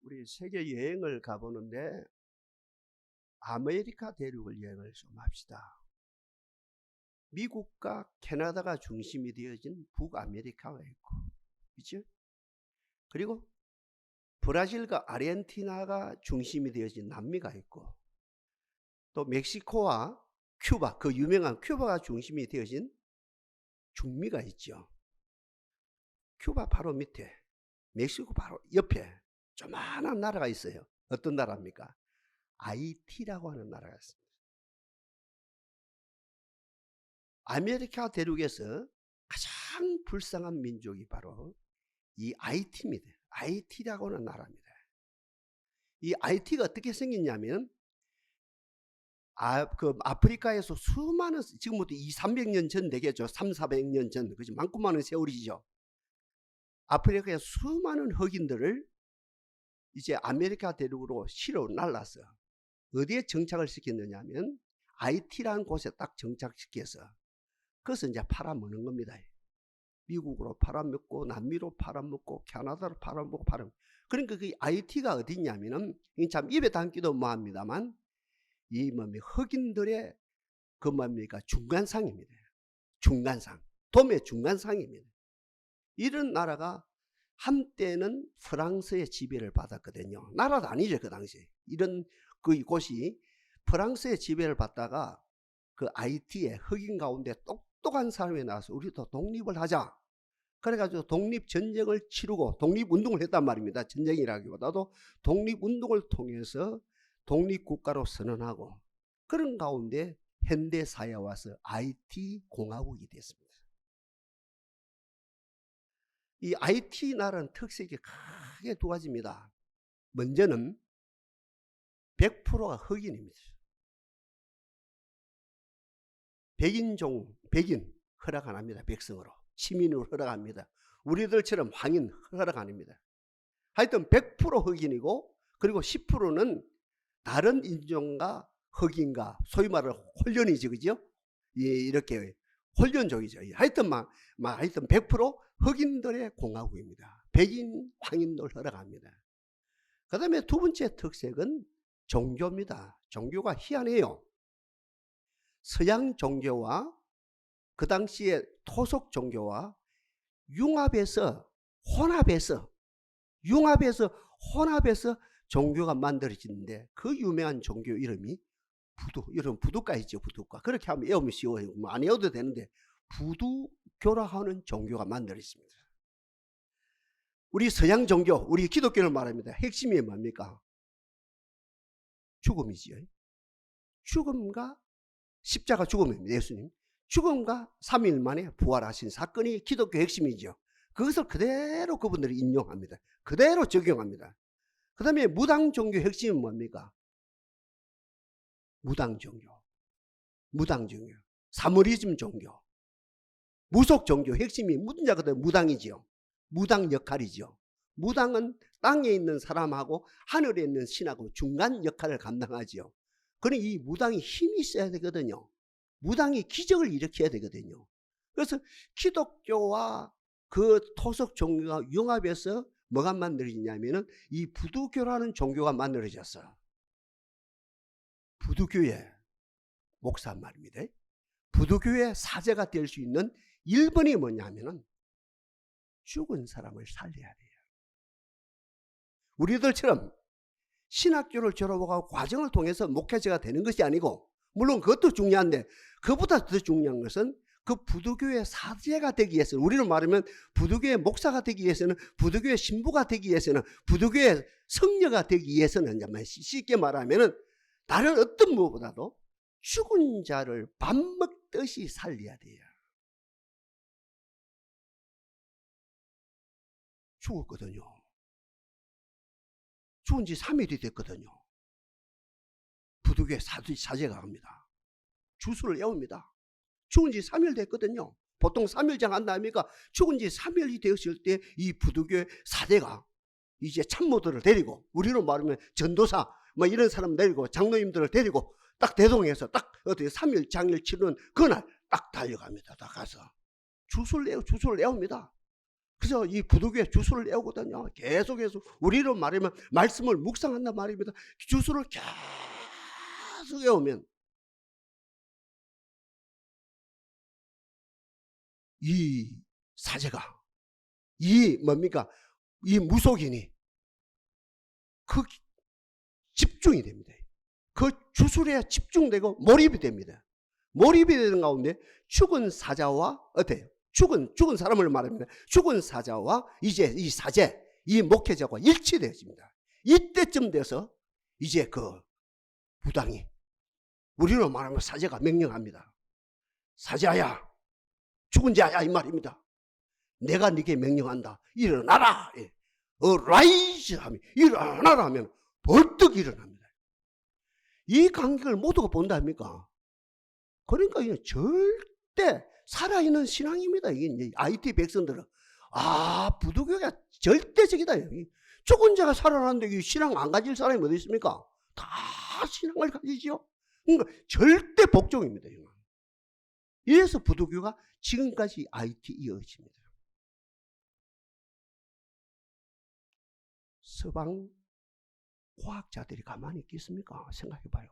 우리 세계 여행을 가보는데 아메리카 대륙을 여행을 좀 합시다. 미국과 캐나다가 중심이 되어진 북아메리카가 있고, 그렇죠? 그리고 브라질과 아르헨티나가 중심이 되어진 남미가 있고, 또 멕시코와 큐바, 그 유명한 큐바가 중심이 되어진 중미가 있죠. 큐바 바로 밑에, 멕시코 바로 옆에 조만한 나라가 있어요. 어떤 나라입니까? 아이티라고 하는 나라가 있습니다. 아메리카 대륙에서 가장 불쌍한 민족이 바로 이 아이티입니다. 아이티라고 하는 나라입니다. 이 아이티가 어떻게 생겼냐면 아프리카에서 수많은, 지금부터 200~300년 전 되겠죠. 300~400년 전, 그죠? 많고 많은 세월이죠. 아프리카의 수많은 흑인들을 이제 아메리카 대륙으로 실어 날라서 어디에 정착을 시켰느냐 하면 아이티라는 곳에 딱 정착시켜서 그것을 이제 팔아먹는 겁니다. 미국으로 팔아먹고 남미로 팔아먹고 캐나다로 팔아먹고 그러니까 그 아이티가 어디냐면은 참 입에 담기도 뭐합니다만 이 흑인들의 그 뭡니까 중간상입니다. 중간상, 도매 중간상입니다. 이런 나라가 한때는 프랑스의 지배를 받았거든요. 나라도 아니죠 그 당시에. 이런 그 곳이 프랑스의 지배를 받다가 그 아이티에 흑인 가운데 똑똑한 사람이 나와서 우리도 독립을 하자. 그래가지고 독립전쟁을 치르고 독립운동을 했단 말입니다. 전쟁이라기보다도 독립운동을 통해서 독립국가로 선언하고 그런 가운데 현대사회에 와서 아이티 공화국이 됐습니다. 이 아이티 나라는 특색이 크게 두 가지입니다. 먼저는 100%가 흑인입니다. 백인 허락 안 합니다. 백성으로. 시민으로 허락합니다. 우리들처럼 황인 허락 안 합니다. 하여튼 100% 흑인이고 그리고 10%는 다른 인종과 흑인과 소위 말하는 혼련이죠. 그죠? 예, 이렇게 혼련족이죠. 하여튼 하여튼 100% 흑인들의 공화국입니다. 백인 황인들 허락합니다. 그 다음에 두 번째 특색은 종교입니다. 종교가 희한해요. 서양 종교와 그 당시에 토속 종교와 혼합해서 종교가 만들어지는데 그 유명한 종교 이름이 여러분 부두가 있죠. 부두가. 그렇게 하면 외우면 쉬워요. 안 외워도 되는데 부두교라 하는 종교가 만들어졌습니다. 우리 서양 종교, 우리 기독교를 말합니다. 핵심이 뭡니까? 죽음이지요. 죽음과 십자가 죽음입니다. 예수님. 죽음과 3일 만에 부활하신 사건이 기독교 핵심이죠. 그것을 그대로 그분들이 인용합니다. 그대로 적용합니다. 그 다음에 무당 종교 핵심은 뭡니까? 무당 종교, 사머리즘 종교, 무속 종교 핵심이 무슨 자거든 무당이지요. 무당 역할이죠. 무당은 땅에 있는 사람하고 하늘에 있는 신하고 중간 역할을 감당하지요. 그러니 이 무당이 힘이 있어야 되거든요. 무당이 기적을 일으켜야 되거든요. 그래서 기독교와 그 토속 종교가 융합해서 뭐가 만들어지냐면은 이 부두교라는 종교가 만들어졌어요. 부두교의 목사 말입니다. 부두교의 사제가 될 수 있는 1번이 뭐냐면은 죽은 사람을 살려야 돼요. 우리들처럼 신학교를 졸업하고 과정을 통해서 목회자가 되는 것이 아니고 물론 그것도 중요한데 그보다 더 중요한 것은 그 부두교의 사제가 되기 위해서는 우리로 말하면 부두교의 목사가 되기 위해서는 부두교의 신부가 되기 위해서는 부두교의 성녀가 되기 위해서는 쉽게 말하면 다른 어떤 무엇보다도 죽은 자를 밥 먹듯이 살려야 돼요. 죽었거든요. 죽은 지 3일이 됐거든요. 부두교의 사제가 갑니다. 주술을 외웁니다. 죽은 지 3일 됐거든요. 보통 3일장 한다 아닙니까? 죽은 지 3일이 되었을 때 이 부두교의 사제가 이제 참모들을 데리고 우리로 말하면 전도사 이런 사람 데리고 장로님들을 데리고 딱 대동해서 딱 어떻게 3일 장일 치르는 그날 딱 달려갑니다. 딱 가서 주술을 외웁니다. 그 그래서 이 부두교에 주수를 외우거든요. 계속해서 우리로 말하면 말씀을 묵상한단 말입니다. 주수를 계속 외우면 이 사제가 이 뭡니까? 이 무속인이 그 집중이 됩니다. 그 주술에 집중되고 몰입이 됩니다. 몰입이 되는 가운데 죽은 사자와 어때요? 죽은 사람을 말합니다. 죽은 사자와 이제 이 사제, 이 목회자가 일치되어집니다. 이때쯤 돼서 이제 그 부당이 우리로 말하면 사제가 명령합니다. 사자야, 죽은 자야 이 말입니다. 내가 네게 명령한다. 일어나라. 어라이즈 하면 일어나라 하면 벌떡 일어납니다. 이 간격을 모두가 본다 합니까? 그러니까 이게 절대 살아있는 신앙입니다. 이게 IT 백성들은 부두교가 절대적이다. 죽은 자가 살아나는데 신앙 안 가질 사람이 어디 있습니까? 다 신앙을 가지죠. 그러니까 절대 복종입니다. 이래서 부두교가 지금까지 IT 이어집니다. 서방 과학자들이 가만히 있겠습니까? 생각해봐요.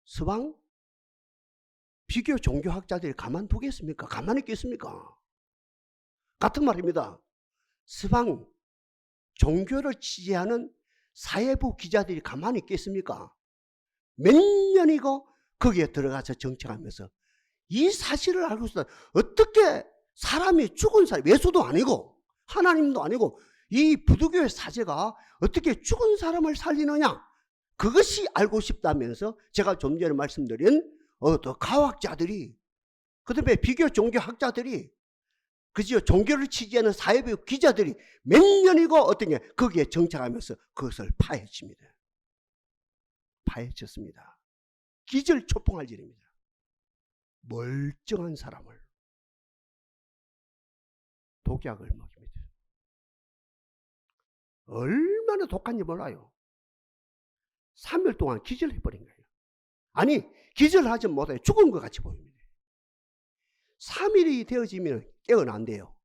서방 비교 종교학자들이 가만두겠습니까? 가만히 있겠습니까? 같은 말입니다. 서방 종교를 취재하는 사회부 기자들이 가만히 있겠습니까? 몇 년이고 거기에 들어가서 정책하면서 이 사실을 알고서 어떻게 사람이 죽은 사람, 예수도 아니고 하나님도 아니고 이 부두교의 사제가 어떻게 죽은 사람을 살리느냐, 그것이 알고 싶다면서 제가 좀 전에 말씀드린 과학자들이, 그 다음에 비교 종교학자들이, 그죠, 종교를 취재하는 사회부 기자들이 몇 년이고 어떤 게 거기에 정착하면서 그것을 파헤칩니다. 파헤쳤습니다. 기절초풍할 일입니다. 멀쩡한 사람을 독약을 먹입니다. 얼마나 독한지 몰라요. 3일 동안 기절해버린 거예요. 아니, 기절하지 못해 죽은 것 같이 보입니다. 3일이 되어지면 깨어난대요.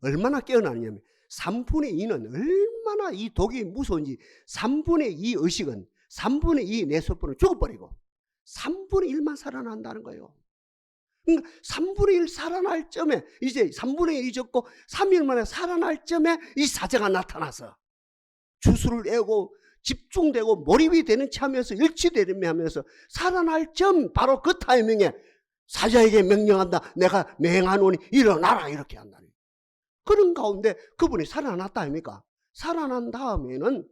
얼마나 깨어나느냐면 3분의 2는 얼마나 이 독이 무서운지 3분의 2 의식은 3분의 2 내소포는 죽어버리고 3분의 1만 살아난다는 거예요. 그러니까 3분의 1 살아날 점에 이제 3분의 1이 적고 3일 만에 살아날 점에 이 사제가 나타나서 주술을 내고 집중되고 몰입이 되는 체 하면서 일치되며 하면서 살아날 점 바로 그 타이밍에 사자에게 명령한다. 내가 맹하노니 일어나라 이렇게 한다니. 그런 가운데 그분이 살아났다 아닙니까? 살아난 다음에는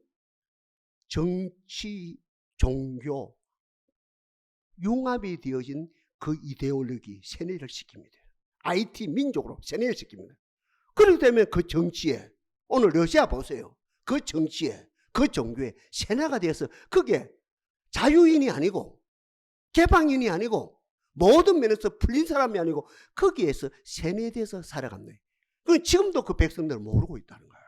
정치, 종교, 융합이 되어진 그 이데올로기 세뇌를 시킵니다. IT 민족으로 세뇌를 시킵니다. 그렇게 되면 그 정치에, 오늘 러시아 보세요. 그 정치에, 그 종교에 세뇌가 되어서 그게 자유인이 아니고 개방인이 아니고 모든 면에서 풀린 사람이 아니고 거기에서 세뇌돼서 살아갔네. 지금도 그 백성들은 모르고 있다는 거야.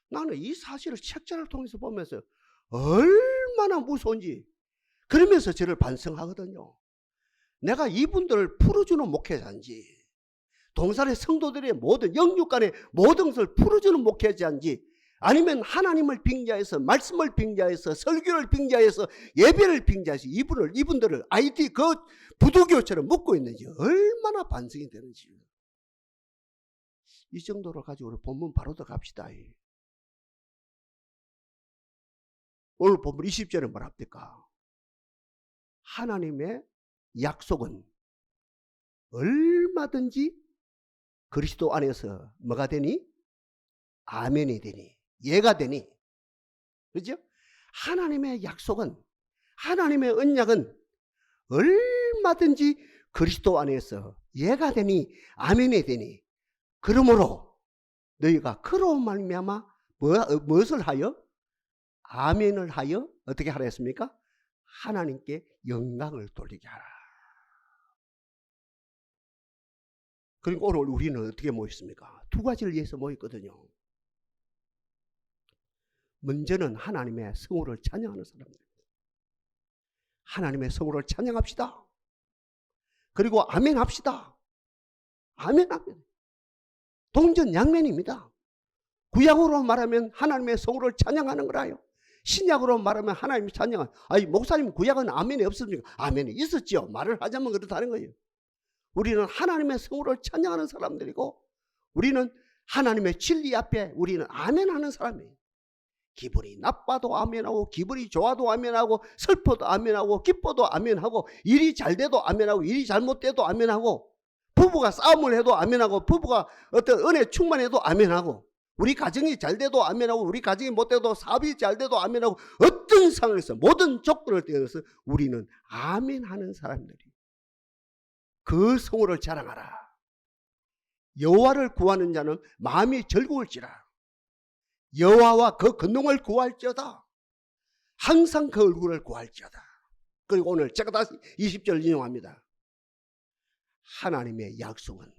나는 이 사실을 책자를 통해서 보면서 얼마나 무서운지 그러면서 저를 반성하거든요. 내가 이분들을 풀어주는 목회자인지, 동산의 성도들의 모든 영육간의 모든 것을 풀어주는 목회자인지, 아니면 하나님을 빙자해서 말씀을 빙자해서 설교를 빙자해서 예배를 빙자해서 이분들을 IT 그 부두교처럼 묶고 있는지 얼마나 반성이 되는지. 이 정도로 가지고 우리 본문 바로 더 갑시다. 오늘 본문 20절에 뭐랍니까? 하나님의 약속은 얼마든지 그리스도 안에서 뭐가 되니? 아멘이 되니, 예가 되니. 그렇죠? 하나님의 약속은, 하나님의 언약은 얼마든지 그리스도 안에서 예가 되니, 아멘이 되니. 그러므로 너희가 그로 말미암아 무엇을 하여? 아멘을 하여 어떻게 하라 했습니까? 하나님께 영광을 돌리게 하라. 그리고 오늘 우리는 어떻게 모였습니까? 두 가지를 위해서 모였거든요. 먼저는 하나님의 성호를 찬양하는 사람들입니다. 하나님의 성호를 찬양합시다. 그리고 아멘 합시다. 아멘 합니다. 동전양면입니다. 구약으로 말하면 하나님의 성호를 찬양하는 거라요. 신약으로 말하면 하나님의 찬양은, 아니 목사님 구약은 아멘이 없습니까? 아멘이 있었죠. 말을 하자면 그렇다는 거예요. 우리는 하나님의 성호를 찬양하는 사람들이고, 우리는 하나님의 진리 앞에 우리는 아멘하는 사람이에요. 기분이 나빠도 아멘하고, 기분이 좋아도 아멘하고, 슬퍼도 아멘하고, 기뻐도 아멘하고, 일이 잘 돼도 아멘하고, 일이 잘못돼도 아멘하고, 부부가 싸움을 해도 아멘하고, 부부가 어떤 은혜 충만해도 아멘하고, 우리 가정이 잘 돼도 아멘하고, 우리 가정이 못 돼도 사업이 잘 돼도 아멘하고, 어떤 상황에서 모든 조건을 떼어서 우리는 아멘하는 사람들이, 그 성호를 자랑하라. 여호와를 구하는 자는 마음이 즐거울지라. 여호와와 그 근동을 구할지어다. 항상 그 얼굴을 구할지어다. 그리고 오늘 제가 다시 20절 인용합니다. 하나님의 약속은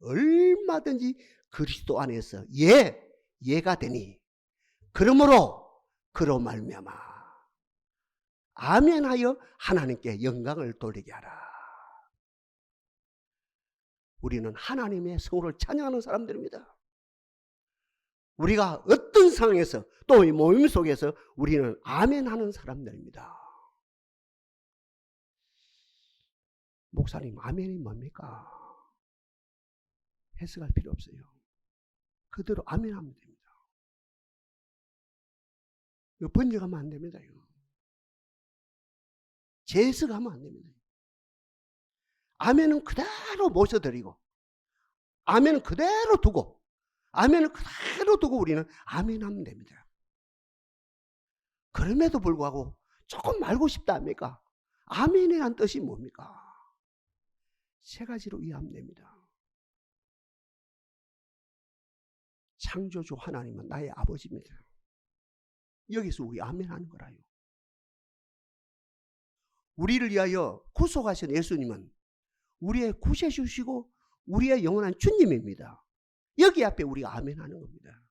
얼마든지 그리스도 안에서 예가 되니, 그러므로 그로 말미암아 아멘하여 하나님께 영광을 돌리게 하라. 우리는 하나님의 성호를 찬양하는 사람들입니다. 우리가 어떤 상황에서 또 이 모임 속에서 우리는 아멘하는 사람들입니다. 목사님, 아멘이 뭡니까? 해석할 필요 없어요. 그대로 아멘하면 됩니다. 이거 번역하면 안 됩니다. 이거. 재해석하면 안 됩니다. 아멘은 그대로 모셔드리고, 아멘은 그대로 두고, 아멘을 그대로 두고 우리는 아멘하면 됩니다. 그럼에도 불구하고 조금 알고 싶다 합니까? 아멘에 대한 뜻이 뭡니까? 세 가지로 이해하면 됩니다. 창조주 하나님은 나의 아버지입니다. 여기서 우리 아멘하는 거라요. 우리를 위하여 구속하신 예수님은 우리의 구세주시고 우리의 영원한 주님입니다. 여기 앞에 우리가 아멘하는 겁니다.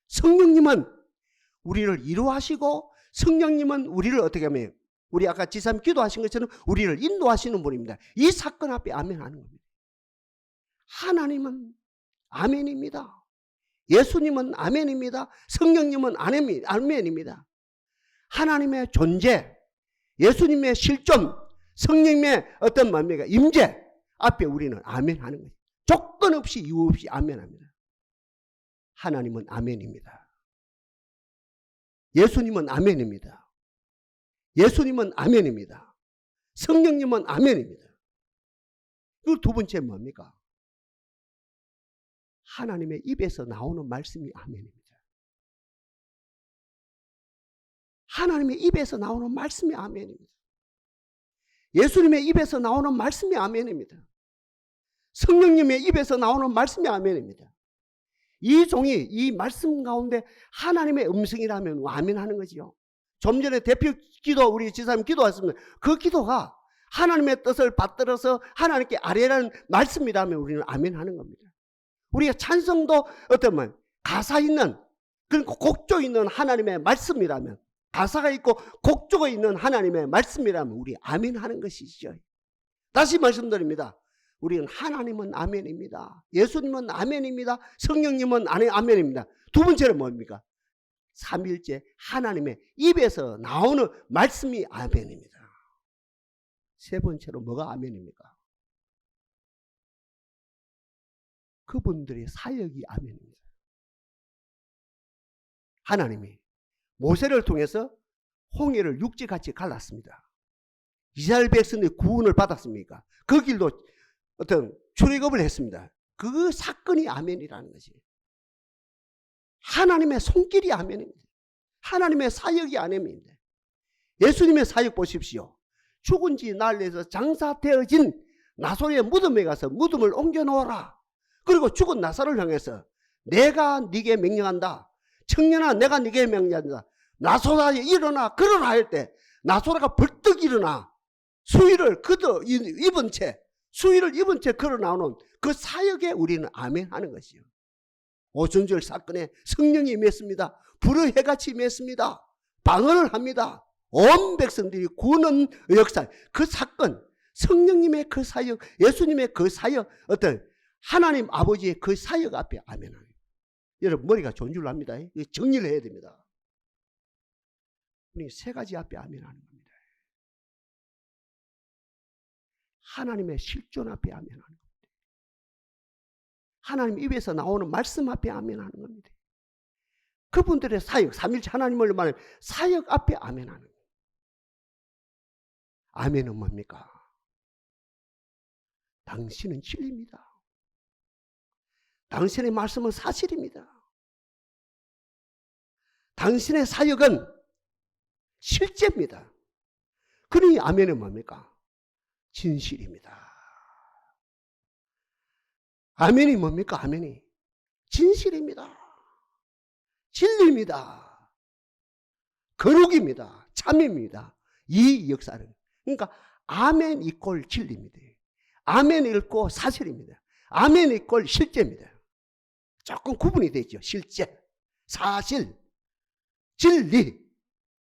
성령님은 우리를 이루하시고, 성령님은 우리를 어떻게 하면, 우리 아까 지사님 기도하신 것처럼 우리를 인도하시는 분입니다. 이 사건 앞에 아멘하는 겁니다. 하나님은 아멘입니다. 예수님은 아멘입니다. 성령님은 아멘입니다. 하나님의 존재, 예수님의 실존, 성령님의 어떤 뭡니까? 임재 앞에 우리는 아멘하는 거예요. 조건 없이 이유 없이 아멘합니다. 하나님은 아멘입니다. 예수님은 아멘입니다. 예수님은 아멘입니다. 성령님은 아멘입니다. 그 두 번째 뭡니까? 하나님의 입에서 나오는 말씀이 아멘입니다. 하나님의 입에서 나오는 말씀이 아멘입니다. 예수님의 입에서 나오는 말씀이 아멘입니다. 성령님의 입에서 나오는 말씀이 아멘입니다. 이 종이 이 말씀 가운데 하나님의 음성이라면 아멘하는 거지요. 좀 전에 대표 기도 우리 지사님 기도했습니다. 그 기도가 하나님의 뜻을 받들어서 하나님께 아뢰라는 말씀이라면 우리는 아멘하는 겁니다. 우리가 찬송도 어떤 말 가사 있는, 그리고 곡조 있는 하나님의 말씀이라면, 가사가 있고 곡조가 있는 하나님의 말씀이라면 우리 아멘하는 것이죠. 다시 말씀드립니다. 우리는 하나님은 아멘입니다. 예수님은 아멘입니다. 성령님은 아멘입니다. 두 번째는 뭡니까? 삼일째 하나님의 입에서 나오는 말씀이 아멘입니다. 세 번째로 뭐가 아멘입니까? 그분들의 사역이 아멘입니다. 하나님이 모세를 통해서 홍해를 육지같이 갈랐습니다. 이스라엘 백성의 구원을 받았습니까? 그 길도 어떤 출애굽을 했습니다. 그 사건이 아멘이라는 거지. 하나님의 손길이 아멘입니다. 하나님의 사역이 아멘입니다. 예수님의 사역 보십시오. 죽은 지 날에서 장사되어진 나사로의 무덤에 가서 무덤을 옮겨 놓아라. 그리고 죽은 나사로를 향해서 내가 네게 명령한다. 청년아, 내가 네게 명령한다. 나사로야 일어나 걸어라 할 때 나사로가 벌떡 일어나 수의를 입은 채 걸어 나오는 그 사역에 우리는 아멘하는 것이요. 오순절 사건에 성령이 임했습니다. 불의 해같이 임했습니다. 방언을 합니다. 온 백성들이 구는 역사, 그 사건, 성령님의 그 사역, 예수님의 그 사역, 어떤 하나님 아버지의 그 사역 앞에 아멘하는 거예요. 여러분 머리가 좋은 줄 압니다. 정리를 해야 됩니다. 우리 세 가지 앞에 아멘하는 겁니다. 하나님의 실존 앞에 아멘하는 겁니다. 하나님 입에서 나오는 말씀 앞에 아멘하는 겁니다. 그분들의 사역, 삼일체 하나님을 말하는 사역 앞에 아멘하는 거예요. 아멘은 뭡니까? 당신은 진리입니다. 당신의 말씀은 사실입니다. 당신의 사역은 실제입니다. 그러니 아멘은 뭡니까? 진실입니다. 아멘이 뭡니까? 아멘이 진실입니다. 진리입니다. 거룩입니다. 참입니다. 이 역사는. 그러니까 아멘 이꼴 진리입니다. 아멘 읽고 사실입니다. 아멘 이꼴 실제입니다. 조금 구분이 되죠. 실제, 사실, 진리.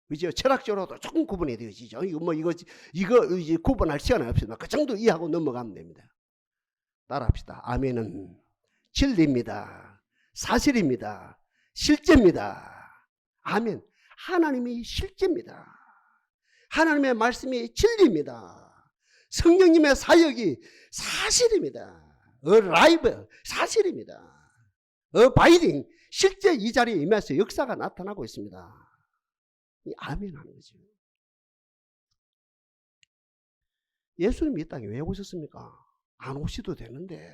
그죠? 철학적으로도 조금 구분이 되어지죠. 이거 이제 구분할 시간은 없습니다. 그 정도 이해하고 넘어가면 됩니다. 따라합시다. 아멘은 진리입니다. 사실입니다. 실제입니다. 아멘. 하나님이 실제입니다. 하나님의 말씀이 진리입니다. 성령님의 사역이 사실입니다. 라이브 사실입니다. 바이딩 실제 이 자리에 임해서 역사가 나타나고 있습니다. 이 아멘 하는 거죠. 예수님이 이 땅에 왜 오셨습니까? 안 오셔도 되는데.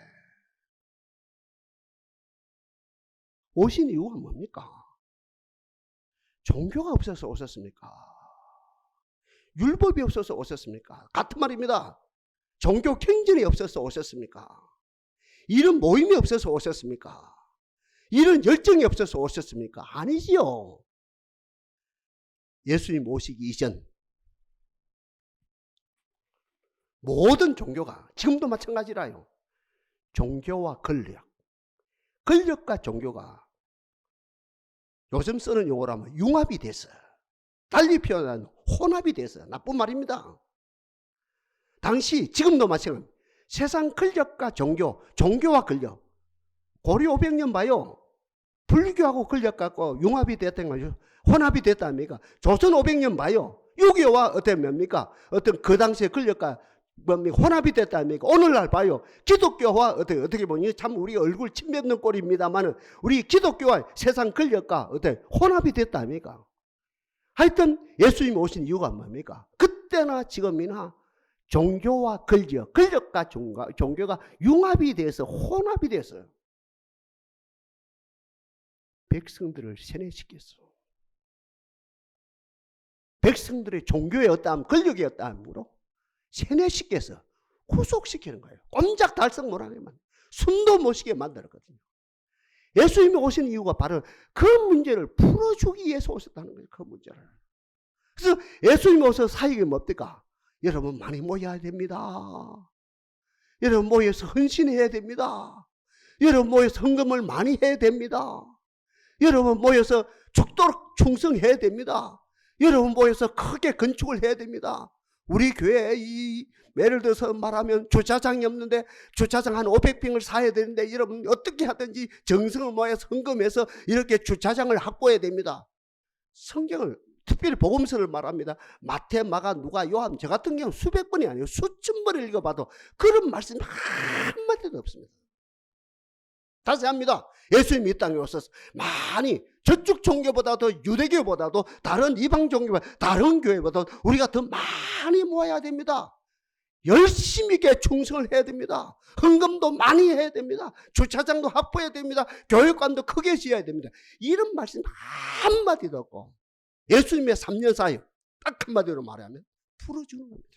오신 이유가 뭡니까? 종교가 없어서 오셨습니까? 율법이 없어서 오셨습니까? 같은 말입니다. 종교 경전이 없어서 오셨습니까? 이런 모임이 없어서 오셨습니까? 이런 열정이 없어서 오셨습니까? 아니지요. 예수님 오시기 이전 모든 종교가 지금도 마찬가지라요. 종교와 권력과 종교가 요즘 쓰는 용어로 하면 융합이 됐어요. 달리 표현하면 혼합이 됐어요. 나쁜 말입니다. 당시 지금도 마찬가지입니다. 세상 권력과 종교와 권력. 고려 500년 봐요. 불교하고 권력 갖고 융합이 됐다는 거죠. 혼합이 됐다 아닙니까? 조선 500년 봐요. 유교와 어떤 뭡니까? 어떤 그 당시의 권력과 혼합이 됐다 아닙니까? 오늘날 봐요. 기독교와 어떻게 보니 참 우리 얼굴 침 뱉는 꼴입니다만은 우리 기독교와 세상 권력과 혼합이 됐다 아닙니까? 하여튼 예수님이 오신 이유가 뭡니까? 그때나 지금이나 종교와 권력과 종교가 융합이 돼서 혼합이 됐어요. 백성들을 세뇌시켰어. 백성들의 종교의 어떠함, 권력의 어떠함으로 세뇌시켜서 구속시키는 거예요. 꼼짝 달싹 못하게만, 숨도 못 쉬게 만들었거든요. 예수님이 오신 이유가 바로 그 문제를 풀어주기 위해서 오셨다는 거예요. 그 문제를. 그래서 예수님이 오셔서 사역이 뭡니까? 여러분 많이 모여야 됩니다. 여러분 모여서 헌신해야 됩니다. 여러분 모여서 헌금을 많이 해야 됩니다. 여러분 모여서 죽도록 충성해야 됩니다. 여러분 모여서 크게 건축을 해야 됩니다. 우리 교회에 예를 들어서 말하면 주차장이 없는데 주차장 한 500평을 사야 되는데 여러분 어떻게 하든지 정성을 모아서 헌금해서 이렇게 주차장을 확보해야 됩니다. 성경을 특별히 복음서를 말합니다. 마태, 마가, 누가, 요한 저 같은 경우는 수백 번이 아니에요. 수천 번을 읽어봐도 그런 말씀이 한마디도 없습니다. 다시 합니다. 예수님이 이 땅에 오셔서 많이 저쪽 종교보다도 유대교보다도 다른 이방 종교보다 다른 교회보다도 우리가 더 많이 모아야 됩니다. 열심히 있게 충성을 해야 됩니다. 헌금도 많이 해야 됩니다. 주차장도 확보해야 됩니다. 교육관도 크게 지어야 됩니다. 이런 말씀 한마디도 없고 예수님의 3년 사역 딱 한마디로 말하면 풀어주는 겁니다.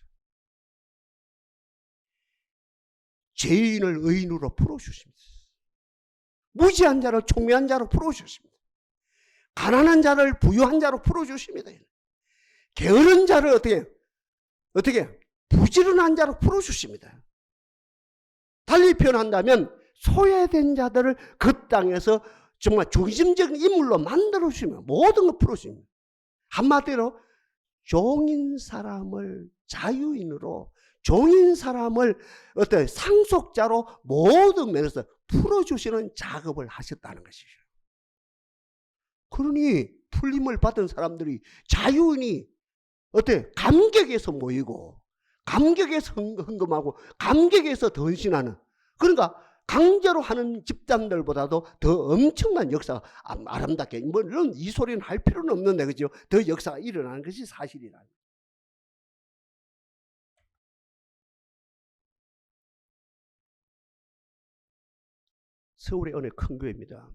죄인을 의인으로 풀어주십니다. 무지한 자를 총명한 자로 풀어주십니다. 가난한 자를 부유한 자로 풀어주십니다. 게으른 자를 어떻게 부지런한 자로 풀어주십니다. 달리 표현한다면 소외된 자들을 그 땅에서 정말 중심적인 인물로 만들어주시면 모든 걸 풀어주십니다. 한마디로 종인 사람을 자유인으로 종인 사람을 어떤 상속자로 모든 면에서 풀어주시는 작업을 하셨다는 것이죠. 그러니 풀림을 받은 사람들이 자유인이 어때? 감격에서 모이고 감격에서 헌금하고 감격에서 헌신하는, 그러니까 강제로 하는 집단들보다도 더 엄청난 역사가 아름답게, 물론 이 소리는 할 필요는 없는데 그죠? 더 역사가 일어나는 것이 사실이라. 서울의 어느 큰 교회입니다.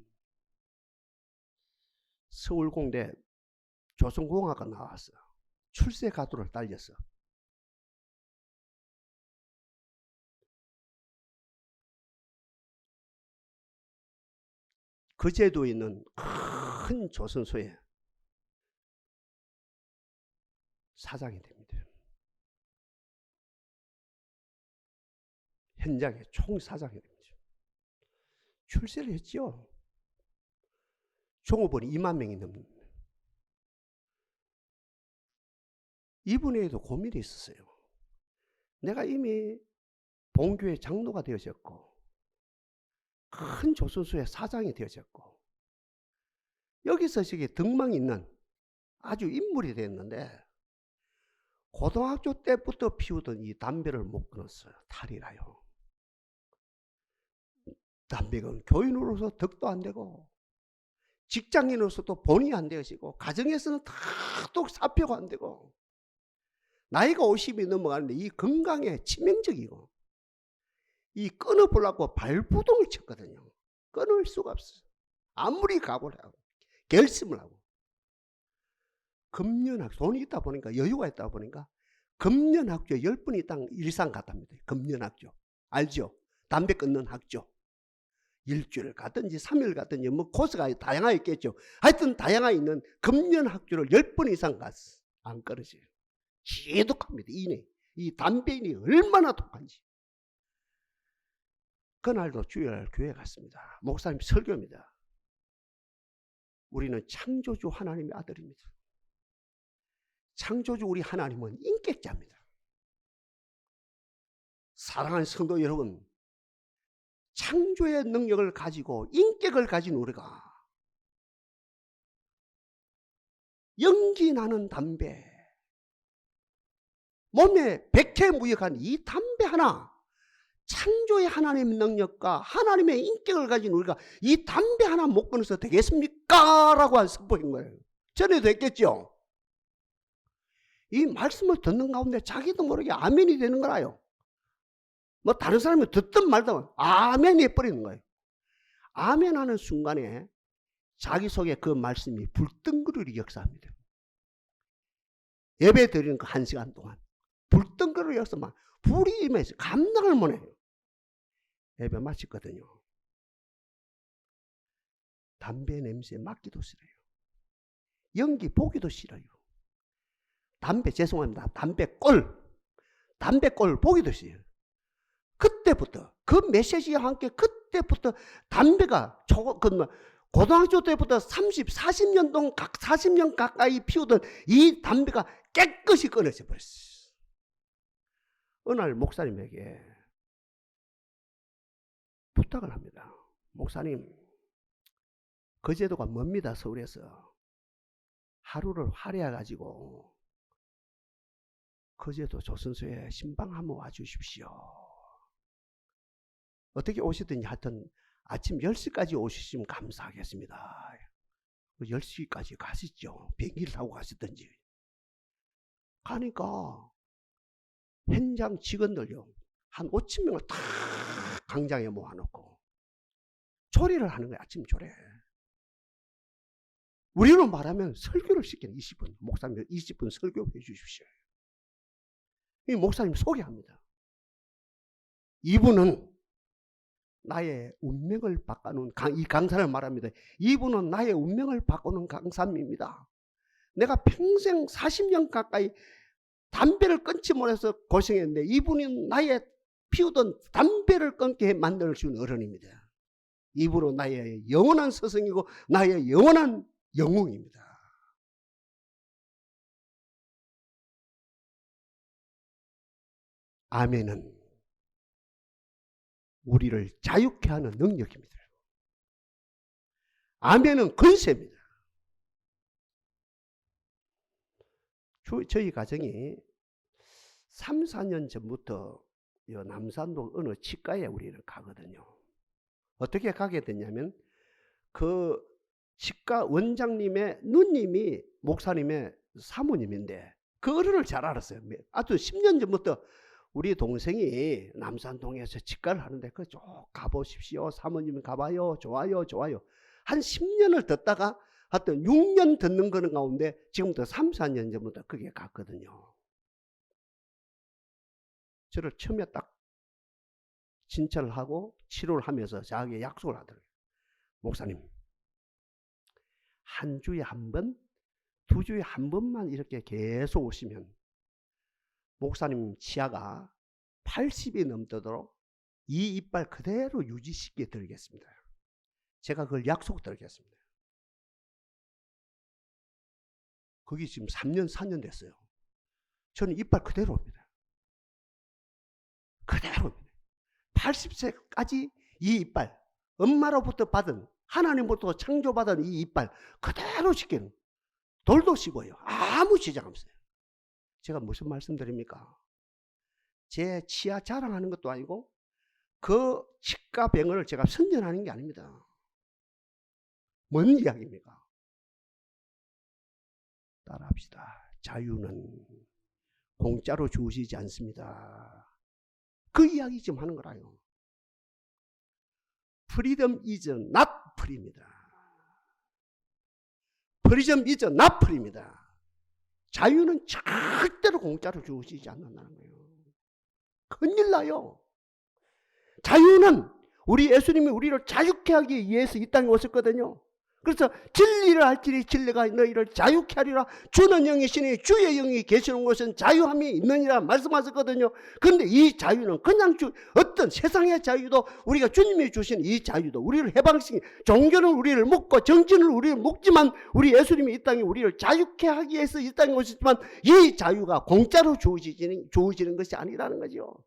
서울공대 조선공학과 나왔어. 출세 가도를 딸렸어. 거제도에 있는 큰 조선소에 사장이 됩니다. 현장에 총사장이 됩니다. 출세를 했죠. 종업원이 2만 명이 넘는. 이분에게도 고민이 있었어요. 내가 이미 본교회 장로가 되어졌고 큰 조선소의 사장이 되어졌고 여기서 저게 덕망이 있는 아주 인물이 됐는데 고등학교 때부터 피우던 이 담배를 못 끊었어요. 탈이라요. 담배가 교인으로서 덕도 안 되고 직장인으로서도 본의 안 되어지고 가정에서는 다 또 사표가 안 되고 나이가 50이 넘어가는데 이 건강에 치명적이고 이 끊어보려고 발부동을 쳤거든요. 끊을 수가 없어요. 아무리 각오를 하고 결심을 하고. 금년학교, 돈이 있다 보니까 여유가 있다 보니까 금년학교 10분이 딱 일상 같답니다. 금년학교 알죠? 담배 끊는 학교. 일주일 갔든지 3일 갔든지 뭐 코스가 다양하겠죠. 하여튼 다양하 있는 금년학교를 10번 이상 갔어. 안 끊어져요. 지독합니다. 이 담배인이 얼마나 독한지. 그날도 주일 교회 갔습니다. 목사님 설교입니다. 우리는 창조주 하나님의 아들입니다. 창조주 우리 하나님은 인격자입니다. 사랑하는 성도 여러분, 창조의 능력을 가지고 인격을 가진 우리가 연기 나는 담배, 몸에 백해무익한 이 담배 하나, 창조의 하나님의 능력과 하나님의 인격을 가진 우리가 이 담배 하나 못 끊어서 되겠습니까? 라고 한 선포인 거예요. 전에도 했겠죠. 이 말씀을 듣는 가운데 자기도 모르게 아멘이 되는 거라요. 뭐 다른 사람이 듣든 말든 아멘이 해버리는 거예요. 아멘 하는 순간에 자기 속에 그 말씀이 불덩그러니 역사합니다. 예배 드리는 그 1시간 동안 불덩그러니 역사만 불이 임해서 감당을 못해요. 예배 마쳤거든요. 담배 냄새 맡기도 싫어요. 연기 보기도 싫어요. 담배 죄송합니다. 담배꼴 보기도 싫어요. 그때부터 그 메시지와 함께 그때부터 담배가 고등학교 때부터 40년 가까이 피우던 이 담배가 깨끗이 끊어져 버렸어요. 어느 날 목사님에게 부탁을 합니다. 목사님, 거제도가 멉니다. 서울에서. 하루를 할애해가지고 거제도 조선소에 신방 한번 와주십시오. 어떻게 오시든지 하여튼 아침 10시까지 오시면 감사하겠습니다. 10시까지 가시죠. 비행기를 타고 가시든지. 가니까 현장 직원들요, 한 5천 명을 다 광장에 모아놓고 조례를 하는 거예요. 아침 조례. 우리로 말하면 설교를 시키는 20분. 목사님 20분 설교해 주십시오. 이 목사님 소개합니다. 이분은 나의 운명을 바꾸는 이 강사를 말합니다. 이분은 나의 운명을 바꾸는 강사입니다. 내가 평생 40년 가까이 담배를 끊지 못해서 고생했는데 이분이 나의 피우던 담배를 끊게 만들어준 어른입니다. 이분은 나의 영원한 스승이고 나의 영원한 영웅입니다. 아멘은 우리를 자유케 하는 능력입니다. 아멘은 권세입니다. 저희 가정이 3, 4년 전부터 남산동 어느 치과에 우리는 가거든요. 어떻게 가게 됐냐면 그 치과 원장님의 누님이 목사님의 사모님인데 그 어른을 잘 알았어요. 아주 10년 전부터 우리 동생이 남산동에서 치과를 하는데 그 쭉 가보십시오. 사모님이 가봐요. 좋아요. 좋아요. 한 10년을 듣다가 하여튼 6년 듣는 거는 가운데 지금부터 3, 4년 전부터 그게 갔거든요. 저를 처음에 딱 진찰을 하고 치료를 하면서 자기의 약속을 하더라고요. 목사님, 한 주에 한 번, 2주에 한 번만 이렇게 계속 오시면 목사님 치아가 80이 넘도록 이 이빨 그대로 유지시켜 드리겠습니다. 제가 그걸 약속 드리겠습니다. 거기 지금 3년, 4년 됐어요. 저는 이빨 그대로입니다. 그대로입니다. 80세까지 이 이빨, 엄마로부터 받은, 하나님부터 창조받은 이 이빨 그대로 지키는, 돌도 씹어요. 아무 지장 없어요. 제가 무슨 말씀드립니까? 제 치아 자랑하는 것도 아니고 그 치과 병원을 제가 선전하는 게 아닙니다. 뭔 이야기입니까? 따라합시다. 자유는 공짜로 주어지지 않습니다. 그 이야기 좀 하는 거라요. Freedom is not free입니다. Freedom is not free입니다. 자유는 절대로 공짜로 주어지지 않는다는 거예요. 큰일 나요. 자유는 우리 예수님이 우리를 자유케 하기 위해서 이 땅에 오셨거든요. 그래서 진리를 알지니 진리가 너희를 자유케 하리라. 주는 영이시니 주의 영이 계시는 곳은 자유함이 있느니라 말씀하셨거든요. 그런데 이 자유는 그냥 어떤 세상의 자유도, 우리가 주님이 주신 이 자유도 우리를 해방시키, 종교는 우리를 묶고 정치는 우리를 묶지만 우리 예수님이 이 땅에 우리를 자유케 하기 위해서 이 땅에 오셨지만 이 자유가 공짜로 주어지는 것이 아니라는 거죠.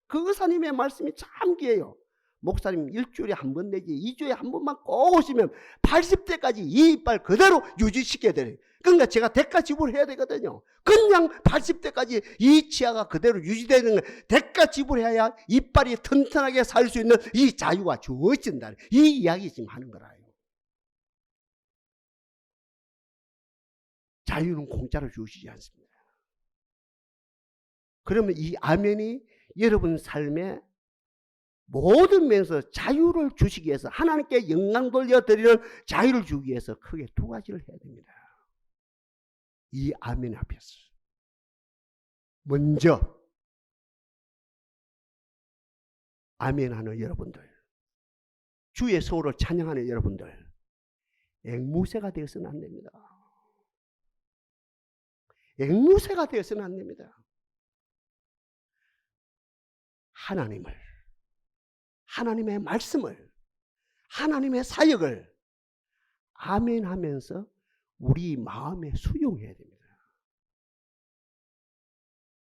그 의사님의 말씀이 참 귀해요. 목사님 일주일에 한 번 내지 2주에 한 번만 꼭 오시면 80대까지 이 이빨 그대로 유지시켜야 돼요. 그러니까 제가 대가 지불해야 되거든요. 그냥 80대까지 이 치아가 그대로 유지되는 거, 대가 지불해야 이빨이 튼튼하게 살 수 있는 이 자유가 주어진다. 이 이야기 지금 하는 거라요. 자유는 공짜로 주어지지 않습니다. 그러면 이 아멘이 여러분 삶에 모든 면에서 자유를 주시기 위해서, 하나님께 영광 돌려드리는 자유를 주기 위해서 크게 두 가지를 해야 됩니다. 이 아멘 앞에서 먼저 아멘하는 여러분들, 주의 소를 찬양하는 여러분들, 앵무새가 되어서는 안 됩니다. 앵무새가 되어서는 안 됩니다. 하나님의 말씀을, 하나님의 사역을 아멘하면서 우리 마음에 수용해야 됩니다.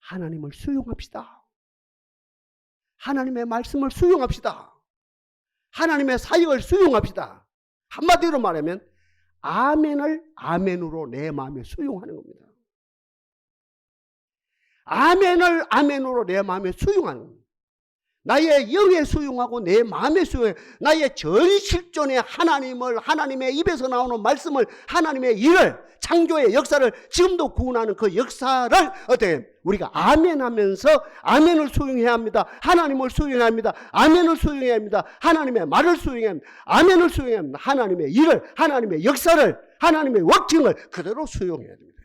하나님을 수용합시다. 하나님의 말씀을 수용합시다. 하나님의 사역을 수용합시다. 한마디로 말하면 아멘을 아멘으로 내 마음에 수용하는 겁니다. 아멘을 아멘으로 내 마음에 수용하는 겁니다. 나의 영에 수용하고 내 마음에 수용해. 나의 전 실존의 하나님을, 하나님의 입에서 나오는 말씀을, 하나님의 일을, 창조의 역사를, 지금도 구원하는 그 역사를 어떻게 우리가 아멘하면서 아멘을 수용해야 합니다. 하나님을 수용해야 합니다. 아멘을 수용해야 합니다. 하나님의 말을 수용해야 합니다. 아멘을 수용해야 합니다. 하나님의 일을, 하나님의 역사를, 하나님의 워킹을 그대로 수용해야 됩니다.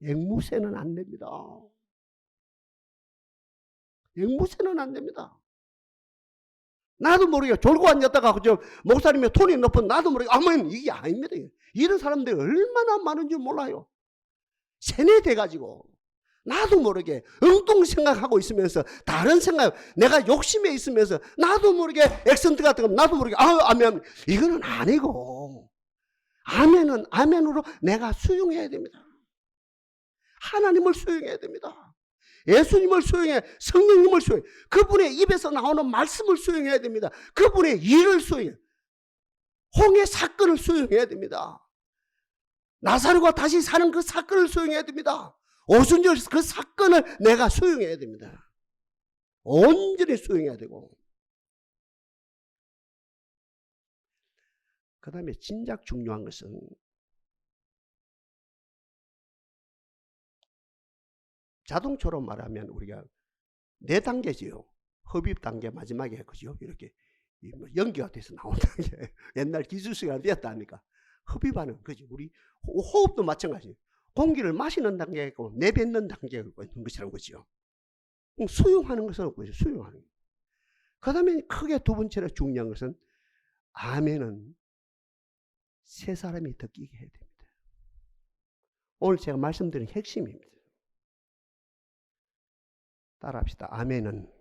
앵무새는 안 됩니다. 앵무새는 안 됩니다. 나도 모르게 졸고 앉았다가 그저 목사님의 톤이 높은 나도 모르게 아멘, 이게 아닙니다. 이런 사람들이 얼마나 많은지 몰라요. 세뇌돼가지고 나도 모르게 엉뚱 생각하고 있으면서, 다른 생각, 내가 욕심에 있으면서 나도 모르게 액센트 같은 거 나도 모르게 아멘, 이거는 아니고 아멘은 아멘으로 내가 수용해야 됩니다. 하나님을 수용해야 됩니다. 예수님을 수용해, 성령님을 수용해, 그분의 입에서 나오는 말씀을 수용해야 됩니다. 그분의 일을 수용해, 홍해 사건을 수용해야 됩니다. 나사로가 다시 사는 그 사건을 수용해야 됩니다. 오순절 그 사건을 내가 수용해야 됩니다. 온전히 수용해야 되고, 그 다음에 진작 중요한 것은 자동차로 말하면 우리가 4단계지요. 흡입 단계 마지막에 그죠? 이렇게 연기가 돼서 나온 단계. 옛날 기술수가 되었다 하니까 흡입하는 거지. 우리 호흡도 마찬가지예요. 공기를 마시는 단계가 있고 내뱉는 단계가 있는 것이라는 거죠. 수용하는 것은 없고요. 수용하는 것. 그 다음에 크게 두 번째로 중요한 것은 아멘은 세 사람이 듣기게 해야 됩니다. 오늘 제가 말씀드린 핵심입니다. 따라합시다. 아멘은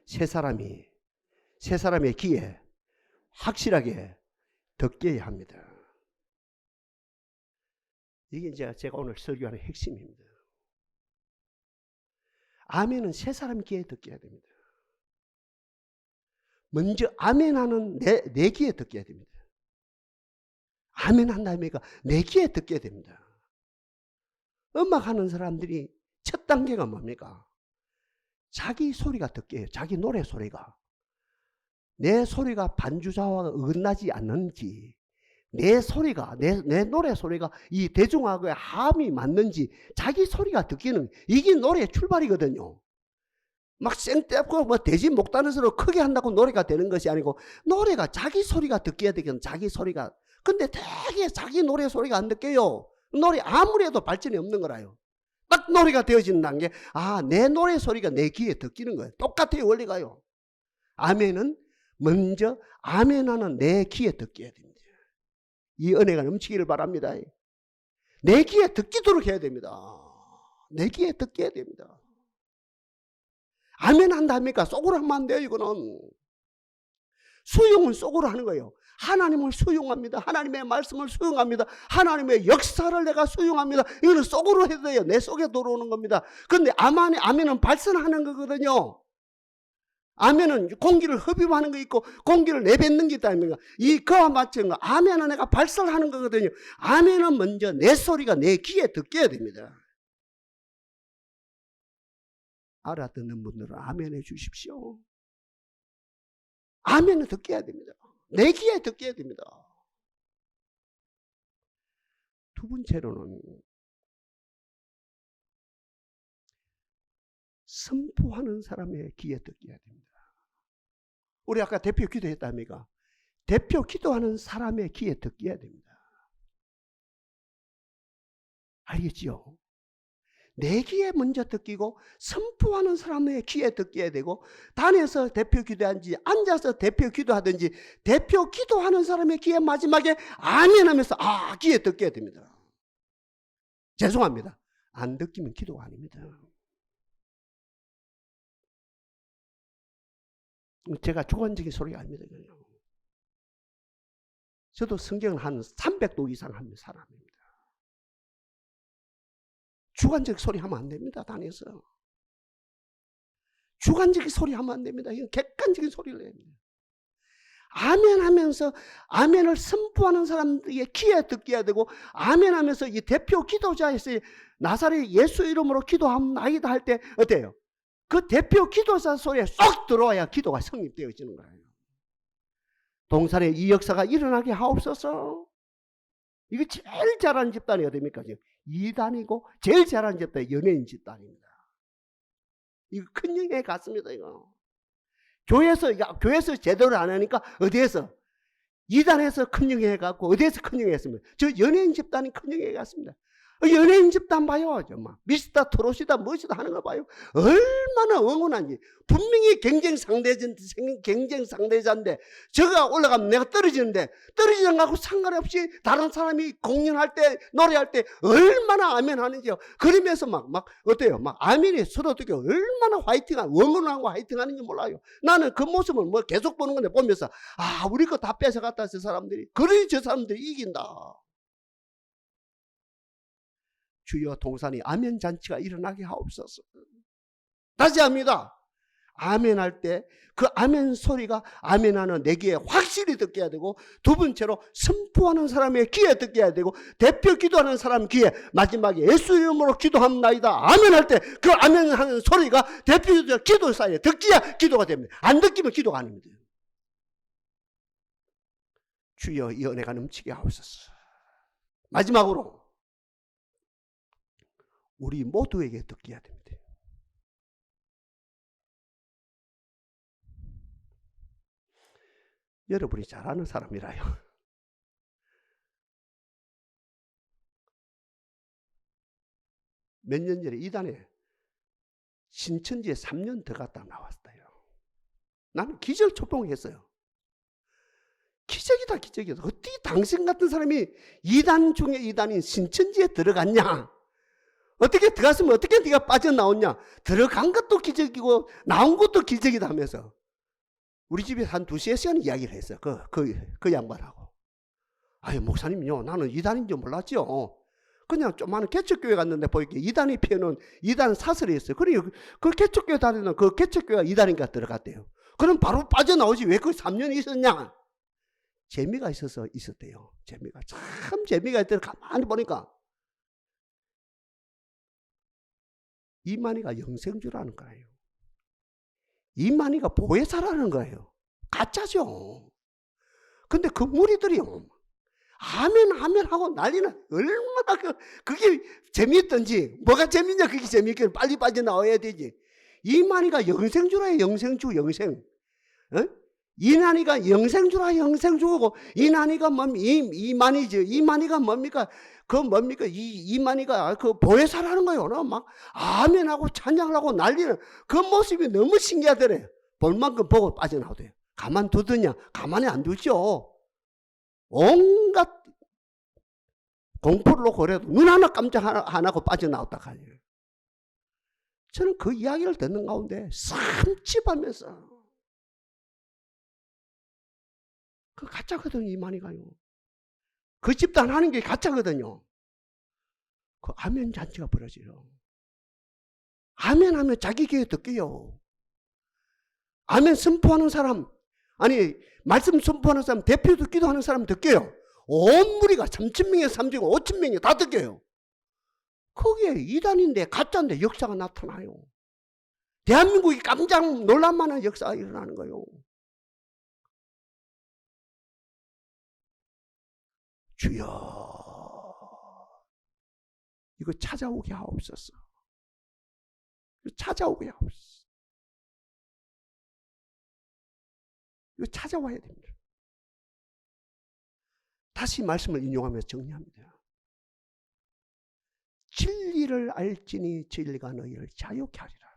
세 사람의 귀에 확실하게 듣게 해야 합니다. 이게 이제 제가 오늘 설교하는 핵심입니다. 아멘은 세 사람 귀에 듣게 해야 됩니다. 먼저 아멘하는 내 귀에 듣게 해야 됩니다. 아멘 한다니까 내 귀에 듣게 됩니다. 음악하는 사람들이 첫 단계가 뭡니까? 자기 소리가 듣게 해요. 자기 노래 소리가. 내 소리가 반주자와 어긋나지 않는지, 내 소리가, 내 노래 소리가 이 대중하고의 함이 맞는지 자기 소리가 듣기는, 이게 노래의 출발이거든요. 막 쌩떼고 뭐 돼지 목 따는 소리로 크게 한다고 노래가 되는 것이 아니고, 노래가 자기 소리가 듣게 해야 되겠는, 자기 소리가. 근데 되게 자기 노래 소리가 안 듣게요. 노래 아무리 해도 발전이 없는 거라요. 딱 노래가 되어지는 단계, 내 노래 소리가 내 귀에 듣기는 거예요. 똑같아요, 원리가요. 아멘은 먼저 아멘하는 내 귀에 듣게 해야 됩니다. 이 은혜가 넘치기를 바랍니다. 내 귀에 듣기도록 해야 됩니다. 내 귀에 듣게 해야 됩니다. 아멘 한다니까 속으로 하면 안 돼요. 이거는 수용은 속으로 하는 거예요. 하나님을 수용합니다. 하나님의 말씀을 수용합니다. 하나님의 역사를 내가 수용합니다. 이거는 속으로 해도 돼요. 내 속에 들어오는 겁니다. 그런데 아멘은 발산하는 거거든요. 아멘은 공기를 흡입하는 거 있고 공기를 내뱉는 게 있다는 거. 그와 마찬가지인 거. 아멘은 내가 발산하는 거거든요. 아멘은 먼저 내 소리가 내 귀에 듣게 해야 됩니다. 알아듣는 분들은 아멘 해 주십시오. 아멘은 듣게 해야 됩니다. 내 귀에 듣게 해야 됩니다. 두 번째로는 선포하는 사람의 귀에 듣게 해야 됩니다. 우리 아까 대표 기도했답니까? 대표 기도하는 사람의 귀에 듣게 해야 됩니다. 알겠지요? 내 귀에 먼저 듣기고 선포하는 사람의 귀에 듣게 해야 되고, 단에서 대표 기도하든지 앉아서 대표 기도하든지 대표 기도하는 사람의 귀에 마지막에 아멘 하면서 귀에 듣게 해야 됩니다. 죄송합니다. 안 듣기면 기도가 아닙니다. 제가 주관적인 소리가 아닙니다. 저도 성경을 한 300도 이상 하는 사람입니다. 주관적 소리 하면 안 됩니다. 단에서. 주관적인 소리 하면 안 됩니다. 이건 객관적인 소리를 해야 됩니다. 아멘 하면서 아멘을 선포하는 사람들의 귀에 듣게 해야 되고, 아멘 하면서 이 대표 기도자에서 나사렛 예수 이름으로 기도합나이다 할 때 어때요? 그 대표 기도자 소리에 쏙 들어와야 기도가 성립되어지는 거예요. 동산에 이 역사가 일어나게 하옵소서. 이거 제일 잘하는 집단이 어딥니까? 2단이고 제일 잘하는 집단이 연예인 집단입니다. 이거 큰 영향이 갔습니다. 이거 교회에서 제대로 안 하니까 어디에서 2단에서 큰 영향이 갔고, 어디에서 큰 영향이 갔습니다. 저 연예인 집단이 큰 영향이 갔습니다. 연예인 집단 봐요. 정말 미스터 트롯이다 무엇이다 하는 거 봐요. 얼마나 응원한지. 분명히 경쟁 상대자인데 저가 올라가면 내가 떨어지는데, 떨어지는 거하고 상관없이 다른 사람이 공연할 때 노래할 때 얼마나 아멘 하는지요. 그러면서 막 어때요? 막 아멘이 서로 되게 얼마나 응원하고 화이팅 하는지 몰라요. 나는 그 모습을 뭐 계속 보는 건데, 보면서 우리 거 다 뺏어갔다 저 사람들이. 그러니 저 사람들이 이긴다. 주여 동산이 아멘 잔치가 일어나게 하옵소서. 다시 합니다. 아멘 할 때 그 아멘 소리가 아멘하는 내 귀에 확실히 듣게 해야 되고, 두 번째로 선포하는 사람의 귀에 듣게 해야 되고, 대표 기도하는 사람 귀에 마지막에 예수 이름으로 기도합나이다 아멘 할 때 그 아멘 하는 소리가 대표 기도 사이에 듣기야 기도가 됩니다. 안 듣기면 기도가 아닙니다. 주여 이 은혜가 넘치게 하옵소서. 마지막으로 우리 모두에게 듣게 해야 됩니다. 여러분이 잘 아는 사람이라요. 몇 년 전에 이단에 신천지에 3년 더 갔다 나왔어요. 나는 기절초봉했어요. 기적이다 기적이다. 어떻게 당신 같은 사람이 이단 중에 이단인 신천지에 들어갔냐? 어떻게 들어갔으면 어떻게 네가 빠져나왔냐? 들어간 것도 기적이고 나온 것도 기적이다 하면서 우리 집에 한 2-3 시간 이야기를 했어요. 그 양반하고. 아유 목사님요, 나는 이단인 줄 몰랐죠. 그냥 조그마한 개척교회 갔는데 보이게 이단이 펴놓은 이단 사설이 있어요. 그래요. 그 개척교회 다니는 그 개척교회가 이단인가 들어갔대요. 그럼 바로 빠져나오지 왜 그 3년 있었냐? 재미가 있어서 있었대요. 재미가 참 재미가 있더라. 가만히 보니까 이만희가 영생주라는 거예요. 이만희가 보혜사라는 거예요. 가짜죠. 근데 그 무리들이요, 아멘 아멘 하고 난리는 얼마나 그게 재미있던지. 뭐가 재밌냐? 그게 재미있게 빨리 빠져나와야 되지. 이만희가 영생주라요. 영생주 영생. 어? 이만희가 영생주라 영생주고, 이만희가 이만희죠. 이만희가 뭡니까? 그 뭡니까? 이만희가 그 보혜사라는 거예요. 막 아멘하고 찬양을 하고 난리는 그 모습이 너무 신기하더래. 볼 만큼 보고 빠져나오대요. 가만 두더냐? 가만히 안 두죠. 온갖 공포를 놓고 그래도 눈 하나 깜짝 안 하고 빠져나왔다 하네요. 저는 그 이야기를 듣는 가운데 삼집하면서, 그 가짜거든요. 이만희가요. 그 집단 하는 게 가짜거든요. 그 아멘 잔치가 벌어져요. 아멘 하면 자기 귀에 듣게요. 아멘 선포하는 사람, 아니 말씀 선포하는 사람, 대표도 기도하는 사람 듣게요. 온 무리가 3,000명에 3,000명, 5,000명이 다 듣게요. 그게 이단인데 가짜인데 역사가 나타나요. 대한민국이 깜짝 놀랄만한 역사가 일어나는 거예요. 주여 이거 찾아오게 하옵소서. 이거 찾아오게 하옵소서. 이거 찾아와야 됩니다. 다시 말씀을 인용하면서 정리합니다. 진리를 알지니 진리가 너희를 자유케 하리라.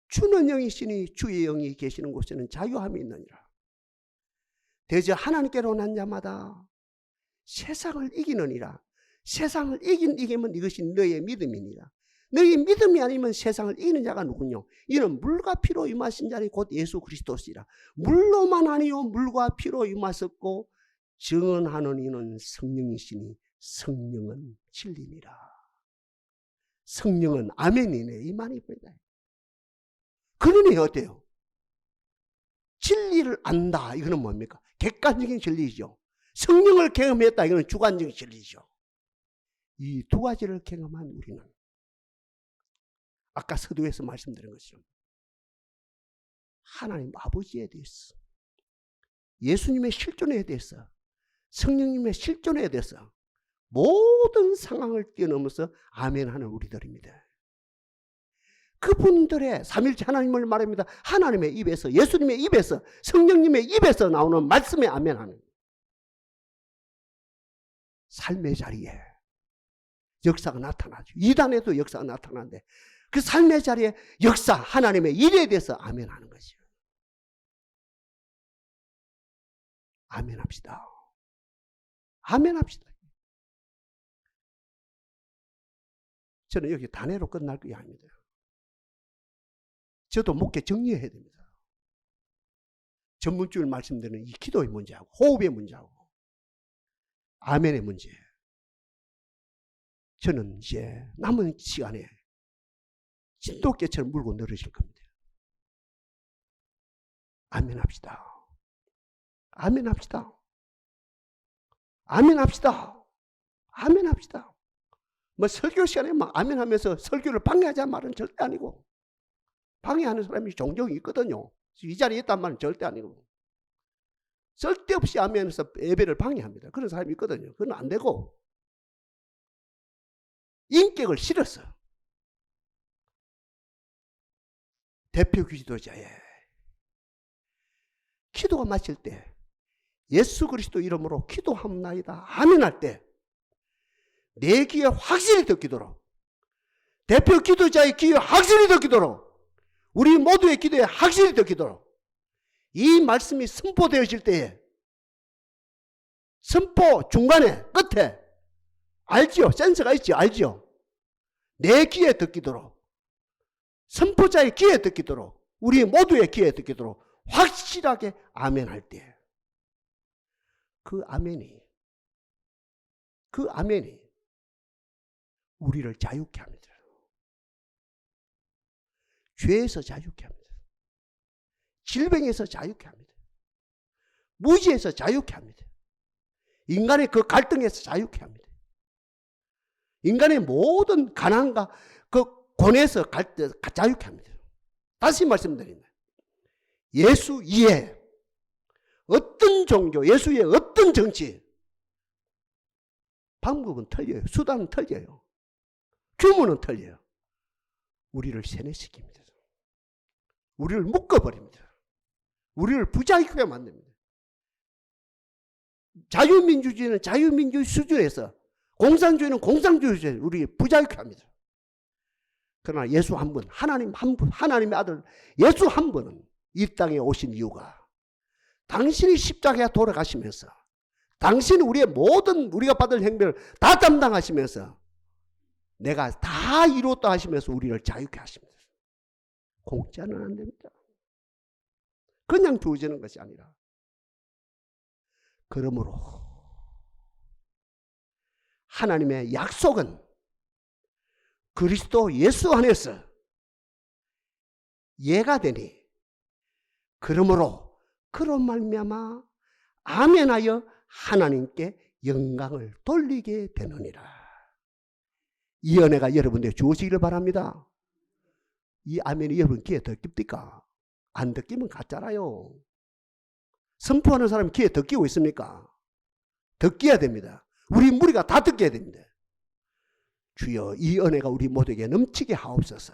주는 영이시니 주의 영이 계시는 곳에는 자유함이 있느니라. 대저 하나님께로 난 자마다 세상을 이기느니라. 세상을 이기면 이것이 너희의 믿음이니라. 너희 믿음이 아니면 세상을 이기는 자가 누구냐? 이는 물과 피로 임하신 자니 곧 예수 그리스도시라. 물로만 아니요 물과 피로 임하셨고 증언하는 이는 성령이시니 성령은 진리니라. 성령은 아멘이네 이 말입니다. 그러니 어때요? 진리를 안다 이거는 뭡니까? 객관적인 진리죠. 성령을 경험했다 이거는 주관적인 진리죠. 이 두 가지를 경험한 우리는 아까 서두에서 말씀드린 것처럼 하나님 아버지에 대해서, 예수님의 실존에 대해서, 성령님의 실존에 대해서 모든 상황을 뛰어넘어서 아멘하는 우리들입니다. 그분들의 삼일체 하나님을 말합니다. 하나님의 입에서, 예수님의 입에서, 성령님의 입에서 나오는 말씀에 아멘하는 삶의 자리에 역사가 나타나죠. 이단에도 역사가 나타나는데 그 삶의 자리에 역사, 하나님의 일에 대해서 아멘하는 것이요. 아멘합시다. 아멘합시다. 저는 여기 단회로 끝날 게 아닙니다. 저도 목회 정리해야 됩니다. 전문적으로 말씀드리는 이 기도의 문제하고 호흡의 문제하고 아멘의 문제. 저는 이제 남은 시간에 진돗개처럼 물고 늘으실 겁니다. 아멘 합시다. 아멘 합시다. 아멘 합시다. 아멘 합시다. 뭐 설교 시간에 막 아멘 하면서 설교를 방해하자는 말은 절대 아니고, 방해하는 사람이 종종 있거든요. 이 자리에 있단 말은 절대 아니고, 쓸데없이 아멘해서 예배를 방해합니다. 그런 사람이 있거든요. 그건 안 되고, 인격을 실었어. 대표 기도자에 기도가 마칠 때 예수 그리스도 이름으로 기도합나이다 아멘 할 때 내 귀에 확실히 듣기도록, 대표 기도자의 귀에 확실히 듣기도록, 우리 모두의 기도에 확실히 듣기도록 이 말씀이 선포되어질 때에 선포 중간에 끝에 알지요? 센서가 있지? 알지요? 내 귀에 듣기도록, 선포자의 귀에 듣기도록, 우리 모두의 귀에 듣기도록 확실하게 아멘 할 때 그 아멘이 우리를 자유케 합니다. 죄에서 자유케 합니다. 질병에서 자유케 합니다. 무지에서 자유케 합니다. 인간의 그 갈등에서 자유케 합니다. 인간의 모든 가난과 그 고뇌에서 자유케 합니다. 다시 말씀드립니다. 예수 이에 어떤 종교, 예수 이에 어떤 정치, 방법은 틀려요. 수단은 틀려요. 규모는 틀려요. 우리를 세뇌시킵니다. 우리를 묶어버립니다. 우리를 부자유하게 만듭니다. 자유민주주의는 자유민주주의 수준에서, 공산주의는 공산주의 수준에서 우리 부자유하게 합니다. 그러나 예수 한 분, 하나님 한 분, 하나님의 아들 예수 한 분은 이 땅에 오신 이유가 당신이 십자가에 돌아가시면서, 당신은 우리의 모든 우리가 받을 행배를 다 담당하시면서 내가 다 이루었다 하시면서 우리를 자유케 하십니다. 공짜는 안 됩니다. 그냥 주어지는 것이 아니라, 그러므로 하나님의 약속은 그리스도 예수 안에서 예가 되니, 그러므로 그로 말미암아 아멘하여 하나님께 영광을 돌리게 되느니라. 이 은혜가 여러분에게 주어지기를 바랍니다. 이 아멘이 여러분 귀에 듣깁니까? 안 듣기면 가짜라요. 선포하는 사람이 귀에 듣기고 있습니까? 듣기야 됩니다. 우리 무리가 다 듣게 됩니다. 주여, 이 은혜가 우리 모두에게 넘치게 하옵소서.